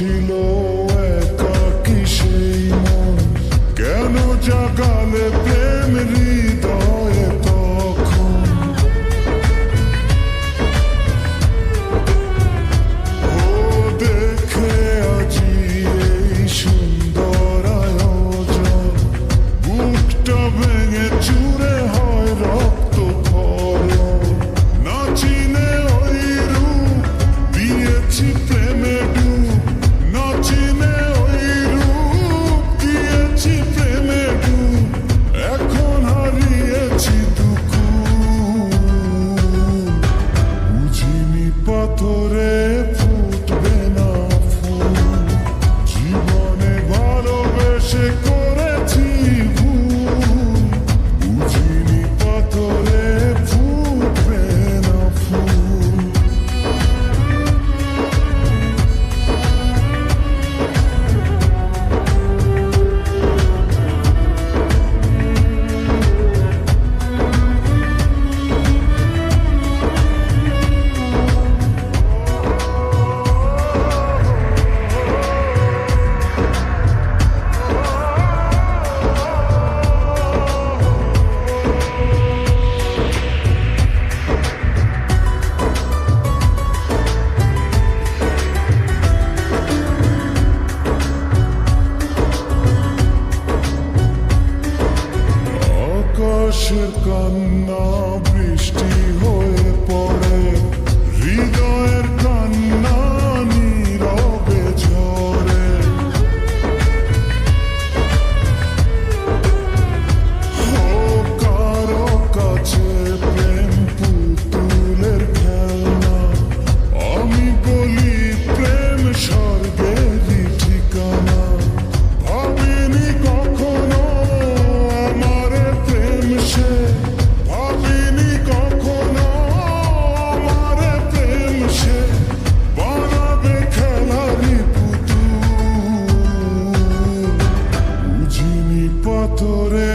ছিল একাকী সেই মন, কেন জাগালে প্রেম হৃদয়ে তখন? ও দেখে আজি এই সুন্দর আয়োজন, বুকটা ভেঙে চুরে হয় রক্ত খরণ। না চিনে ওই রূপ দিয়েছি প্রেমে ডুব, না চিনে ওই রূপ দিয়েছি প্রেমে ডুব, এখন হারিয়েছি দুকুল। বুঝিনি পাথরে ফুটবে না ফুল, জীবনে ভালোবেসে করেছি ভুল। বুঝিনি পাথরে ফুটবে না ফুল। আকাশের কান্না বৃষ্টি হয়ে পড়ে, হৃদয়ের কান্না নীরবে ঝরে। ও কারো কাছে প্রেম পুতুলের খেলনা, আমি বলি প্রেম স্বর্গেরই ঠিকানা। ভাবিনি কখনো আমারে প্রেম সে, ভাবিনি কখনো আমারে প্রেম সে বানাবে খেলারি পুতুল। বুঝিনি পাথরে